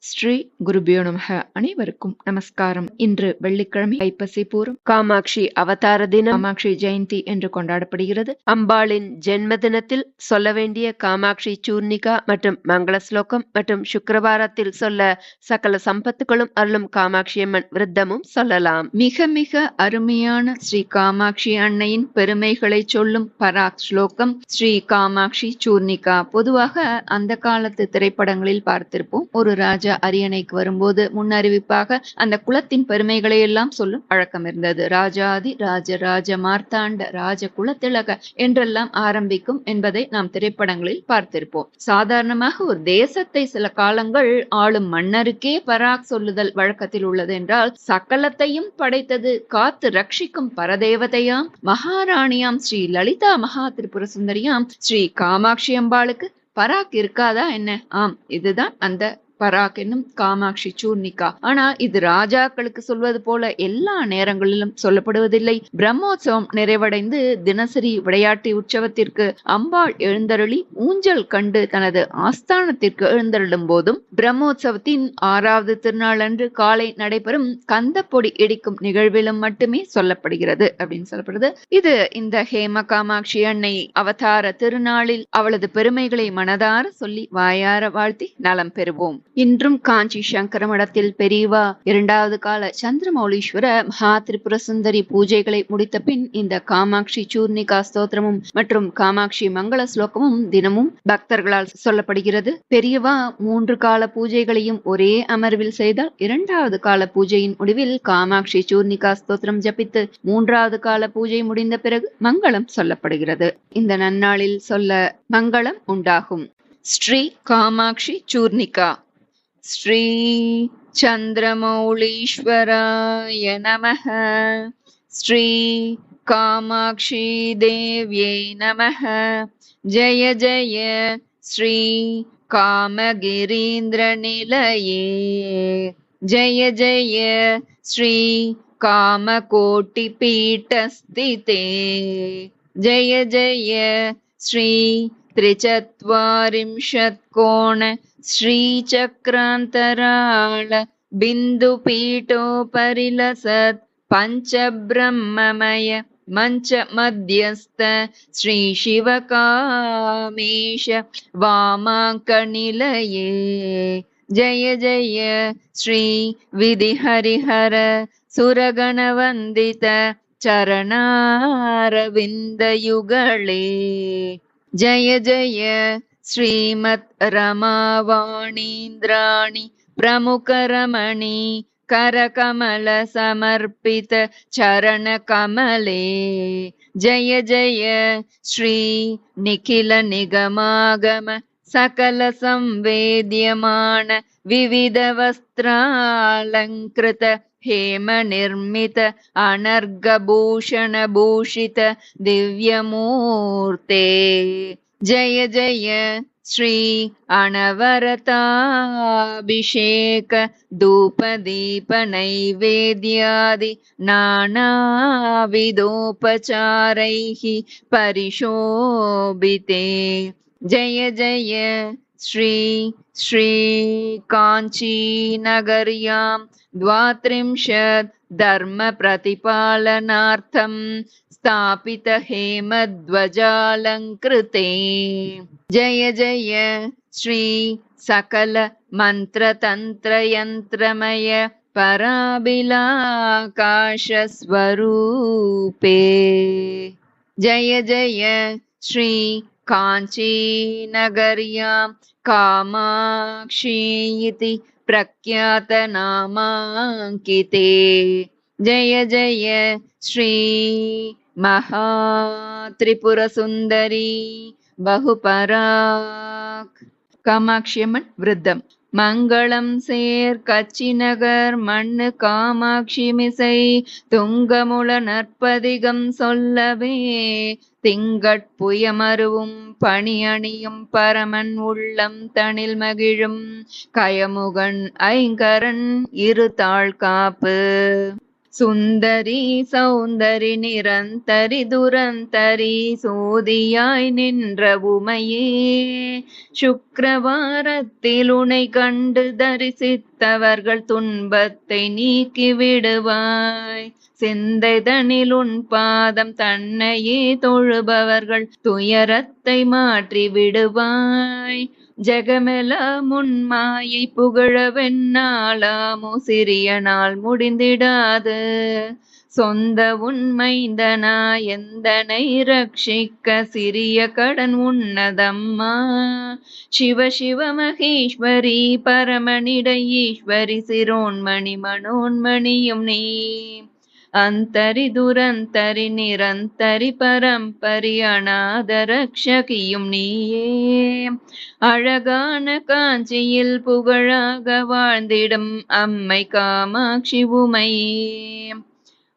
ஸ்ரீ குருபியோ நமஹ. அனைவருக்கும் நமஸ்காரம். இன்று வெள்ளிக்கிழமை, ஐப்பசி பூரம், காமாட்சி அவதார தினம், காமாட்சி ஜெயந்தி என்று கொண்டாடப்படுகிறது. அம்பாளின் ஜென்ம தினத்தில் சொல்ல வேண்டிய காமாட்சி சூர்ணிகா மற்றும் மங்கள ஸ்லோகம் மற்றும் சுக்கிரவாரத்தில் சொல்ல சகல சம்பத்துகளும் அருளும் காமாட்சியம்மன் விருத்தமும் சொல்லலாம். மிக மிக அருமையான ஸ்ரீ காமாட்சி அன்னையின் பெருமைகளை சொல்லும் பராக் ஸ்லோகம் ஸ்ரீ காமாட்சி சூர்ணிகா. பொதுவாக அந்த காலத்து திரைப்படங்களில் பார்த்திருப்போம். ஒரு ராஜா அரியணைக்கு வரும்போது முன்னறிவிப்பாக அந்த குலத்தின் பெருமைகளை எல்லாம் சொல்லும் பழக்கம் இருந்தது. ராஜாதி ராஜ மார்த்தாண்ட ராஜ குலத்திலக என்றெல்லாம் ஆரம்பிக்கும் என்பதை நாம் திரைப்படங்களில் பார்த்திருப்போம். சாதாரணமாக ஒரு தேசத்தை சில காலங்கள் ஆளும் மன்னருக்கே பராக் சொல்லுதல் வழக்கத்தில் உள்ளது என்றால், சகலத்தையும் படைத்தது காத்து ரட்சிக்கும் பரதேவதையாம் மகாராணியாம் ஸ்ரீ லலிதா மகா திரிபுர சுந்தரியாம் ஸ்ரீ காமாட்சி அம்பாளுக்கு பராக் இருக்காதா என்ன? ஆம், இதுதான் அந்த பராக் என்னும் காமாட்சி சூர்ணிகா. ஆனா இது ராஜாக்களுக்கு சொல்வது போல எல்லா நேரங்களிலும் சொல்லப்படுவதில்லை. பிரம்மோற்சவம் நிறைவடைந்து தினசரி விளையாட்டு உற்சவத்திற்கு அம்பாள் எழுந்தருளி ஊஞ்சல் கண்டு தனது ஆஸ்தானத்திற்கு எழுந்தருளும் போதும், பிரம்மோற்சவத்தின் 6வது திருநாள் அன்று காலை நடைபெறும் கந்தப்பொடி இடிக்கும் நிகழ்விலும் மட்டுமே சொல்லப்படுகிறது அப்படின்னு சொல்லப்படுது. இது இந்த ஹேம காமாட்சி அன்னை அவதார திருநாளில் அவளது பெருமைகளை மனதார சொல்லி வாயார வாழ்த்தி நலம் பெறுவோம். இன்றும் காஞ்சி சங்கர மடத்தில் பெரியவா 2வது கால சந்திரமௌலீஸ்வர மகா திரிபுர சுந்தரி பூஜைகளை முடித்த பின் இந்த காமாட்சி சூர்ணிகா ஸ்தோத்திரமும் மற்றும் காமாட்சி மங்கள ஸ்லோகமும் தினமும் பக்தர்களால் சொல்லப்படுகிறது. பெரியவா 3 கால பூஜைகளையும் ஒரே அமர்வில் செய்தால் 2வது கால பூஜையின் முடிவில் காமாட்சி சூர்ணிகா ஸ்தோத்திரம் ஜபித்து 3வது கால பூஜை முடிந்த பிறகு மங்களம் சொல்லப்படுகிறது. இந்த நன்னாளில் சொல்ல மங்களம் உண்டாகும். ஸ்ரீ காமாட்சி சூர்ணிகா. ஸ்ரீ சந்திரமௌலீஸ்வராய நமஹ. ஸ்ரீ காமாட்சி தேவ்யை நமஹ. ஜய ஜய ஸ்ரீ காமகிரீந்திர நிலையே. ஜய ஜய ஸ்ரீ காமகோட்டி பீட்டஸ்திதே. ஜய ஜய ஸ்ரீ त्रिचत्वारिंशत्कोण श्रीचक्रान्तराळ बिन्दुपीठोपरिलसत् पञ्चब्रह्ममय मंच मध्यस्थ श्री शिवकामेश वामाङ्कनिलये. जय जय श्री विधिहरिहर सुरगणवन्दित चरणारविन्दयुगले. जय जय श्रीमत् रमावाणीन्द्राणि प्रमुखरमणी करकमल समर्पित चरण कमले. जय जय श्री निखिल निगमागम सकल संवेद्यमान विविध वस्त्रालंकृत हेम निर्मित अनर्गभूषण भूषित दिव्यमूर्ते. जय जय श्री अनवरताभिषेक धूप दीप नैवेद्यादि नानाविधोपचारैः परिशोभिते. जय जय श्री श्री कांची नगर्यां 32 धर्म प्रतिपालनार्थं स्थापित हेमध्वजालंकृते. जय जय श्री सकल मंत्र तंत्र यंत्रमय पराबिलाकाश स्वरूपे. जय जय श्री कांची नगर्यां कामाक्षी इति प्रख्यात नामांकिते. जय जय श्री महात्रिपुर सुंदरी बहुपराक. காமாட்சியம்மன் விருத்தம். மங்களம் சேர் கச்சி நகர் மண்ணு காமாட்சி மிசை துங்கமுள நற்பதிகம் சொல்லவே. திங்கட்புயமருவும் பணி அணியும் பரமன் உள்ளம் தனில் மகிழும் கயமுகன் ஐங்கரன் இரு தாழ் காப்பு. சுந்தரி சௌந்தரி நிரந்தரி துரந்தரி சோதியாய் நின்ற உமையே, சுக்கிரவாரத்தில் உனை கண்டு தரிசித்தவர்கள் துன்பத்தை நீக்கி விடுவாய். சிந்தைதனில் உன் பாதம் தன்னையே தொழுபவர்கள் துயரத்தை மாற்றி விடுவாய். ஜெகமெல்லாம் உன் மாயை புகழவென்னாளாமோ சிறிய நாள் முடிந்திடாது. சொந்த உண்மைந்தனா எந்தனை ரட்சிக்க சிறிய கடன் உன்னதம்மா. சிவ சிவ மகேஸ்வரி பரமனிட ஈஸ்வரி சிரோன்மணி மனோன்மணியும் நீ. அந்தரி துரந்தரி நிரந்தரி பரம்பரி அநாத ரக்ஷகியும் நீயே. அழகான காஞ்சியில் புகழாக வாழ்ந்திடும் அம்மை காமாட்சி உமையே.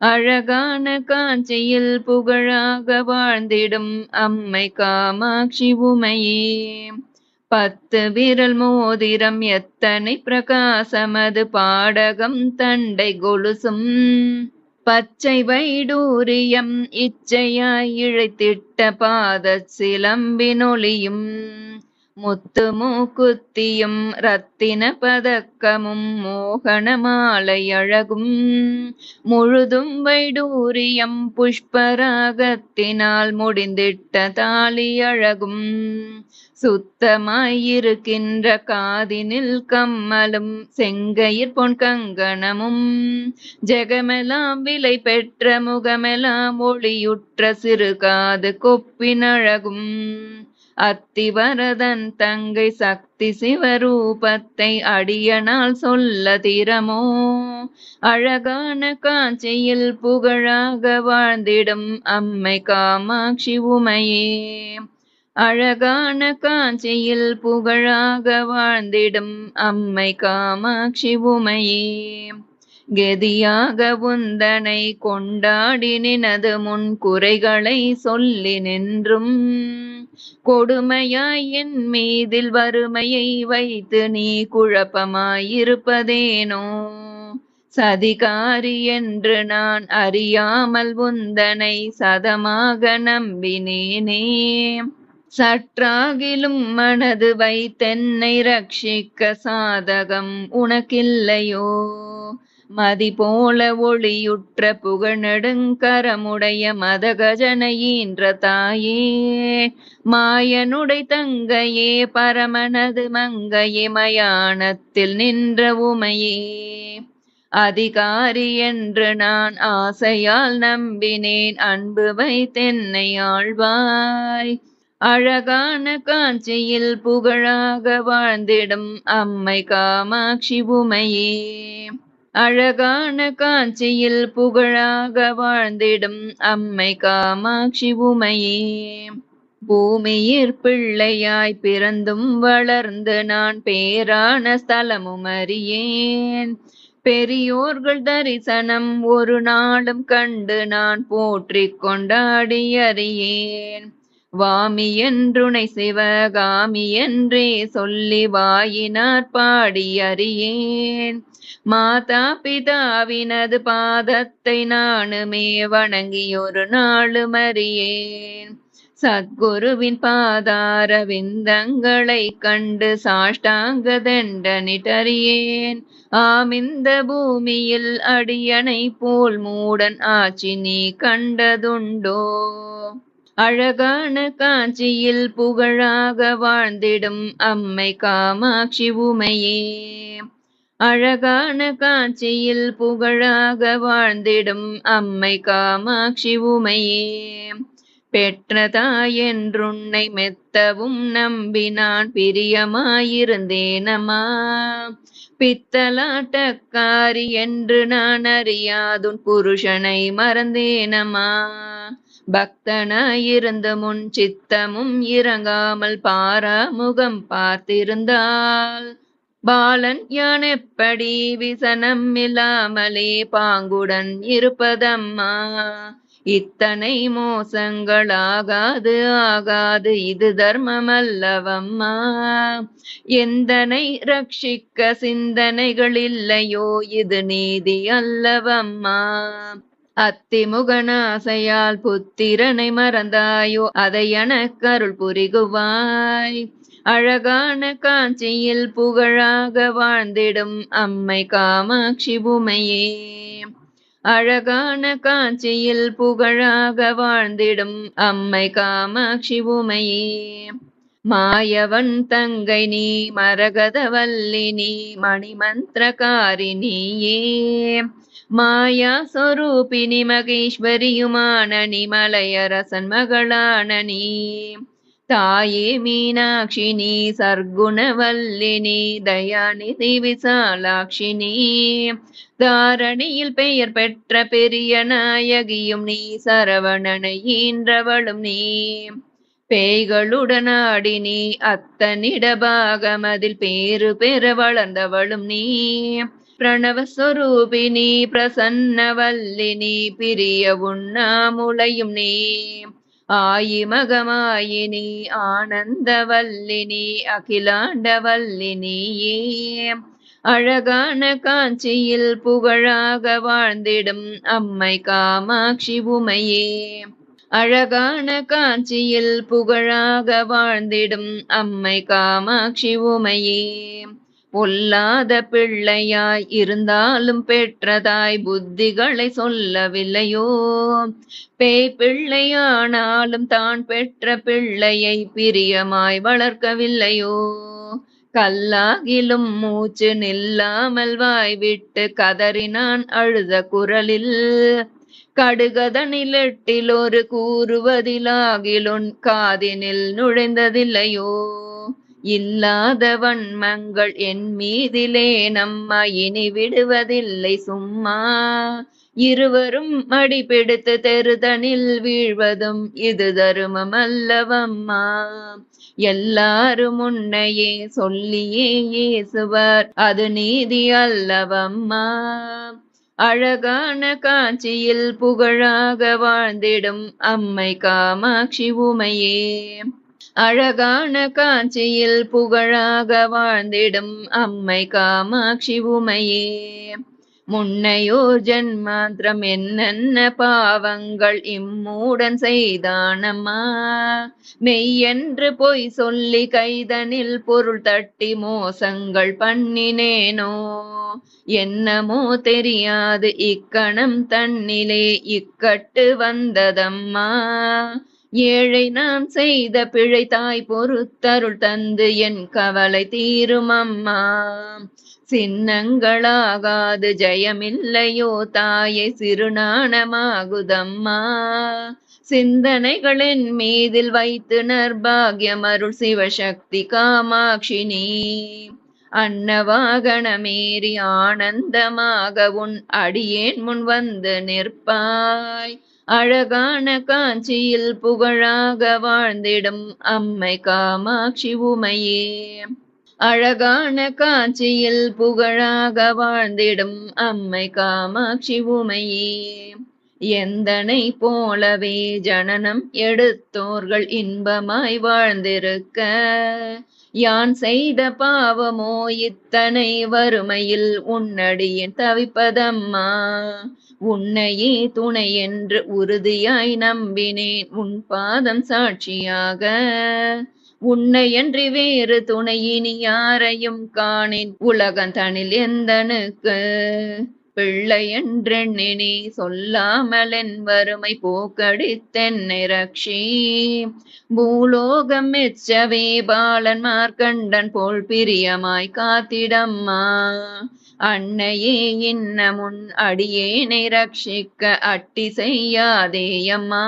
அழகான காஞ்சியில் புகழாக வாழ்ந்திடும் அம்மை காமாட்சி உமையே. 10 விரல் மோதிரம் எத்தனை பிரகாசமது பாடகம் தண்டை கொலுசும். பச்சை வைடூரியம் இச்சையாய் இழைத்திட்ட பாதச் சிலம்பினொலியும். முத்து மூக்குத்தியும் ரத்தின பதக்கமும் மோகன மாலை அழகும். முழுதும் வைடூரியம் புஷ்பராகத்தினால் முடிந்திட்ட தாலி அழகும். சுத்தமாயிருக்கின்ற காதினில் கம்மலும் செங்கையிற் பொன் கங்கணமும். ஜெகமெல்லாம் விலை பெற்ற முகமெல்லாம் ஒளியுற்ற சிறுகாது கொப்பின் அழகும். அத்திவரதன் தங்கை சக்தி சிவரூபத்தை அடியனால் சொல்ல திறமோ. அழகான காஞ்சியில் புகழாக வாழ்ந்திடும் அம்மை காமாட்சி உமையே. அழகான காஞ்சியில் புகழாக வாழ்ந்திடும் அம்மை காமாட்சி உமையே. கெதியாக உந்தனை கொண்டாடி நினது முன் குறைகளை சொல்லி நின்றும். கொடுமையாய் என் மீதில் வறுமையை வைத்து நீ குழப்பமாயிருப்பதேனோ. சதிகாரி என்று நான் அறியாமல் உந்தனை சதமாக நம்பினேனே. சற்றாகிலும் மனது வைத்தென்னை ரட்சிக்க சாதகம் உனக்கில்லையோ. மதி போல ஒளியுற்ற புகழ்நெடுங்கரமுடைய மதகஜனையீன்ற தாயே. மாயனுடை தங்கையே பரமனது மங்கையே மயானத்தில் நின்ற உமையே. அதிகாரி என்று நான் ஆசையால் நம்பினேன் அன்பு வைத்தென்னை ஆழ்வாய். அழகான காஞ்சியில் புகழாக வாழ்ந்திடும் அம்மை காமாட்சி உமையே. அழகான காஞ்சியில் புகழாக வாழ்ந்திடும் அம்மை காமாட்சி உமையே. பூமியிற் பிள்ளையாய் பிறந்தும் வளர்ந்து நான் பேரான ஸ்தலமும் அறியேன். பெரியோர்கள் தரிசனம் ஒரு நாளும் கண்டு நான் போற்றிக் கொண்டாடி அறியேன். வாமி என்றுனை சிவகாமி என்றே சொல்லி வாயினார் பாடி அறியேன். மாதா பிதாவினது பாதத்தை நானுமே வணங்கி ஒரு நாளும் அறியேன். சத்குருவின் பாதார விந்தங்களை கண்டு சாஷ்டாங்க தண்டனிட்டறியேன். ஆமிந்த பூமியில் அடியனை போல் மூடன் ஆட்சி நீ கண்டதுண்டோ. அழகான காஞ்சியில் புகழாக வாழ்ந்திடும் அம்மை காமாட்சி உமையே. அழகான காஞ்சியில் புகழாக வாழ்ந்திடும் அம்மை காமாட்சி உமையே. பெற்ற தாயென்றுன்னை மெத்தவும் நம்பி நான் பிரியமாயிருந்தேனம்மா. பித்தலாட்டக்காரி என்று நான் அறியாதுன் புருஷனை மறந்தேனம்மா. பக்தனாயிருந்து முன் சித்தமும் இறங்காமல் பாராமுகம் பார்த்திருந்தால். பாலன் யான் எப்படி விசனம் இல்லாமலே பாங்குடன் இருப்பதம்மா. இத்தனை மோசங்களாகாது ஆகாது இது தர்மமல்லவம்மா. எந்தனை ரட்சிக்க சிந்தனைகள் இல்லையோ இது நீதி அல்லவம்மா. அத்திமுகனாசையால் புத்திரனை மறந்தாயோ அதை எனக்கருள் புரிகுவாய். அழகான காஞ்சியில் புகழாக வாழ்ந்திடும் அம்மை காமாட்சி உமையே. அழகான காஞ்சியில் புகழாக வாழ்ந்திடும் அம்மை காமாட்சி உமையே. மாயவன் தங்கை நீ மரகதவல்லி நீ மணிமந்திரகாரிணியே. மாயா சொரூபினி மகேஸ்வரியுமான நீ மலையரசன் மகளான நீ. தாயே மீனாட்சி நீ சர்க்குணவல்லினி தயாநிதி விசாலாட்சினி. தாரணியில் பெயர் பெற்ற பெரிய நாயகியும் நீ சரவணனை ஈன்றவளும் நீ. பேய்களுடனாடி நீ அத்தனிடபாகமதில் பேரு பெற வளர்ந்தவளும் நீ. பிரணவஸ்வரூபினி பிரசன்னவல்லினி பிரிய உண்ணாமுலையும் நீ. ஆயிமகமாயினி ஆனந்தவல்லினி அகிலாண்டவல்லினியே. அழகான காஞ்சியில் புகழாக வாழ்ந்திடும் அம்மை காமாட்சி உமையே. அழகான காஞ்சியில் புகழாக வாழ்ந்திடும் அம்மை காமாட்சி உமையே. பொல்லாத பிள்ளையாய் இருந்தாலும் பெற்றதாய் புத்திகளை சொல்லவில்லையோ. பேய் பிள்ளையானாலும் தான் பெற்ற பிள்ளையை பிரியமாய் வளர்க்கவில்லையோ. கல்லாகிலும் மூச்சு நில்லாமல் வாய்விட்டு கதறினான் அழுத குரலில். கடுகதனில் எட்டில் ஒரு கூறுவதிலாகிலுன் காதினில் நுழைந்ததில்லையோ. இல்லாத வன்மங்கள் என் மீதிலே நம்மா இனி விடுவதில்லை சும்மா. இருவரும் மடிபிடித்து தெருதனில் வீழ்வதும் இது தருமம் அல்லவம்மா. எல்லாரும் உன்னையே சொல்லியே ஏசுவர் அது நீதி அல்லவம்மா. அழகான காஞ்சியில் புகழாக வாழ்ந்திடும் அம்மை காமாட்சி உமையே. அழகான காஞ்சியில் புகழாக வாழ்ந்திடும் அம்மை காமாட்சி உமையே. முன்னையோர் ஜன்மாந்திரம் என்னென்ன பாவங்கள் இம்மூடன் செய்தானம்மா. மெய்யென்று பொய் சொல்லி கைதனில் பொருள் தட்டி மோசங்கள் பண்ணினேனோ. என்னமோ தெரியாது இக்கணம் தன்னிலே இக்கட்டு வந்ததம்மா. ஏழை நான் செய்த பிழை தாய் பொறுத்தருள் தந்து என் கவலை தீரும் அம்மா. சின்னங்களாகாது ஜெயமில்லையோ தாயை சிறுநாணமாகுதம்மா. சிந்தனைகளின் மீதில் வைத்து நற்பாகியம் அருள் சிவசக்தி காமாட்சினி. அன்னவாகனமேறி ஆனந்தமாக உன் அடியேன் முன் வந்து நிற்பாய். அழகான காஞ்சியில் புகழாக வாழ்ந்திடும் அம்மை காமாட்சி உமையே. அழகான காஞ்சியில் புகழாக வாழ்ந்திடும் அம்மை காமாட்சி உமையே. எந்தனை போலவே ஜனனம் எடுத்தோர்கள் இன்பமாய் வாழ்ந்திருக்க. யான் செய்த பாவமோ இத்தனை வறுமையில் உன்னடியேன் தவிப்பதம்மா. உன்னையே துணை என்று உறுதியாய் நம்பினேன் உன் பாதம் சாட்சியாக. உன்னையன்றி வேறு துணை இனி யாரையும் காணேன் உலகந்தனில் எந்தனுக்கு. பிள்ளை என்றெண்ணினி சொல்லாமல் என் வறுமை போக்கடித்தென்னை ரக்ஷி. பூலோகம் மெச்சவே பாலன் மார்க்கண்டன் போல் பிரியமாய் காத்திடம்மா. அன்னையே இன்னமுன் அடியேனை ரட்சிக்க அட்டி செய்யாதேயம்மா.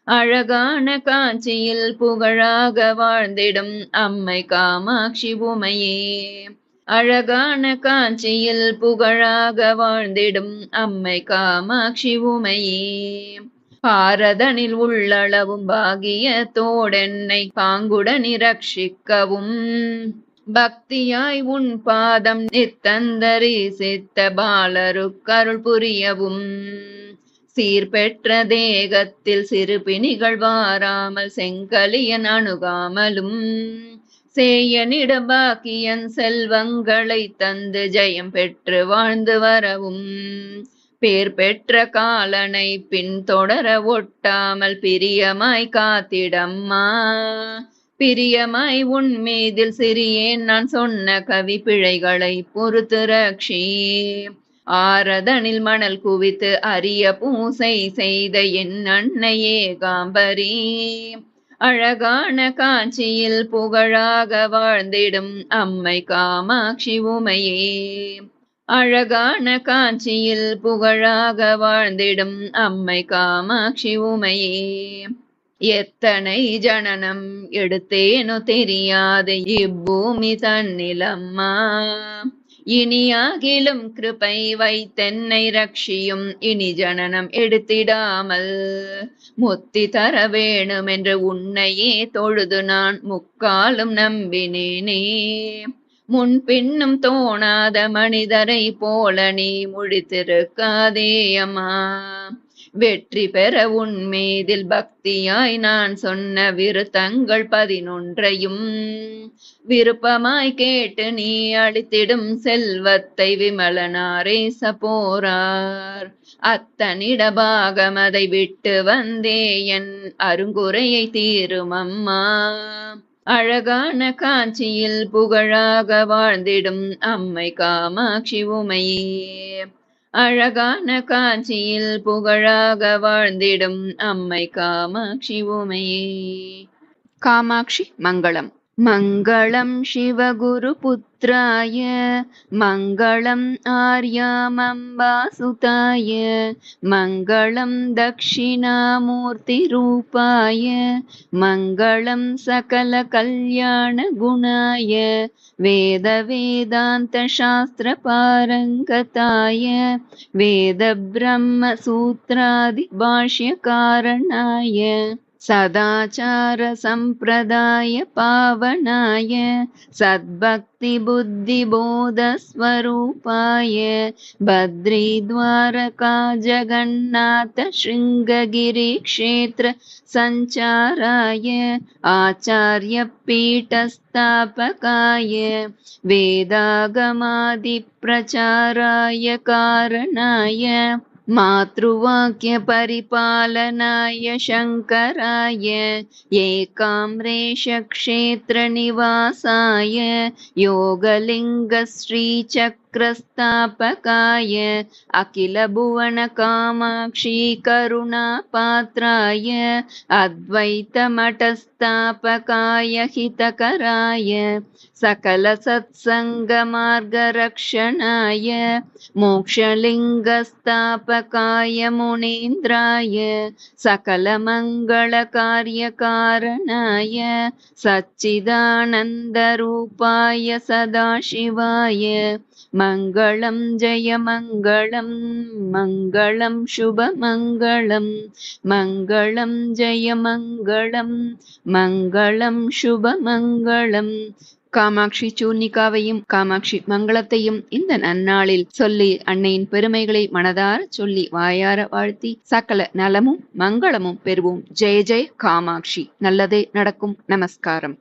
அழகான காஞ்சியில் புகழாக வாழ்ந்திடும் அம்மை காமாட்சி உமையே. அழகான காஞ்சியில் புகழாக வாழ்ந்திடும் அம்மை காமாட்சி உமையே. பாரதனில் உள்ளளவும் பாகியத்தோடென்னை பாங்குடன் ரட்சிக்கவும். பக்தியாய் உன் பாதம் நித்தந்தரிசித்த பாலருக்கருள் புரியவும். சீர்பெற்ற தேகத்தில் சிறுபிணிகள் வாராமல் செங்கலியன் அணுகாமலும் சேயனிட பாக்கியன் செல்வங்களை தந்து ஜெயம் பெற்று வாழ்ந்து வரவும் பேர் பெற்ற காலனை பின்தொடர ஒட்டாமல் பிரியமாய் காத்திடம்மா. பிரியமாய் உன் மீதில் சிறியேன் நான் சொன்ன கவி பிழைகளை பொறுத்து ரக்ஷி. ஆரதனில் மணல் குவித்து அரிய பூசை செய்த என் அன்னையே காம்பரி. அழகான காஞ்சியில் புகழாக வாழ்ந்திடும் அம்மை காமாட்சி உமையே. அழகான காஞ்சியில் புகழாக வாழ்ந்திடும் அம்மை காமாட்சி உமையே. எத்தனை ஜனனம் எடுத்தேனோ தெரியாது இப்பூமி தன்னிலம்மா. இனியாகிலும் கிருபை வைத்தென்னை ரட்சியும் இனி ஜனனம் எடுத்திடாமல். முத்தி தர வேணும் என்று உன்னையே தொழுது நான் முக்காலும் நம்பினேனே. முன்பின்னும் தோணாத மனிதரை போல நீ முடித்திருக்காதே அம்மா. வெற்றி பெற உன் மீதில் பக்தியாய் நான் சொன்ன விருத்தங்கள் 11ஐயும் விருப்பமாய் கேட்டு நீ அளித்திடும் செல்வத்தை விமலனாரேச போரார். அத்தனிட பாகம் அதை விட்டு வந்தே என் அருங்குறையை தீரும் அம்மா. அழகான காஞ்சியில் புகழாக வாழ்ந்திடும் அம்மை காமாட்சி உமையே. அழகான காஞ்சியில் புகழாக வாழ்ந்திடும் அம்மை காமாட்சி உமையே. காமாட்சி மங்களம். மங்களம் சிவகுரு புத்ராய மங்களம் ஆர்யாமம்பாசுதாய மங்களம் தக்ஷிணாமூர்த்தி ரூபாய மங்களம் சகல கல்யாண குணாய வேத வேதாந்த சாஸ்திர பாரங்கதாய வேத பிரம்ம சூத்ராதி பாஷ்ய காரணாய சதாச்சார சம்பிரதாய பாவனாய சத்பக்தி புத்தி போத ஸ்வரூபாய பத்ரி துவாரகா ஜகநாத ஸ்ருங்ககிரி க்ஷேத்ர சஞ்சாராய ஆச்சார்ய பீட்டஸ்தாபகாய வேதாகமாதி பிரச்சாராய காரணாய मातृवाक्य परिपालनाय शंकराय एकाम्रेश क्षेत्र निवासाय योगलिंग श्रीचक्रस्थापकाय अखिल भुवन कामाक्षी करुणा पात्राय अद्वैत मठस्थापकाय हितकराय सकल सत्संग मार्ग रक्षणाय मोक्षलिंग स्थापकाय मुनीन्द्राय सकल मंगल कार्य कारणाय सच्चिदानंद रूपाय सदाशिवाय मंगलम जय मंगलम मंगलम शुभ मंगलम मंगलम जय मंगलम मंगलम शुभ मंगलम. காமாட்சி சூர்ணிகாவையும் காமாட்சி மங்களத்தையும் இந்த நன்னாளில் சொல்லி அன்னையின் பெருமைகளை மனதார சொல்லி வாயார வாழ்த்தி சகல நலமும் மங்களமும் பெறுவோம். ஜெய ஜெய காமாட்சி. நல்லதே நடக்கும். நமஸ்காரம்.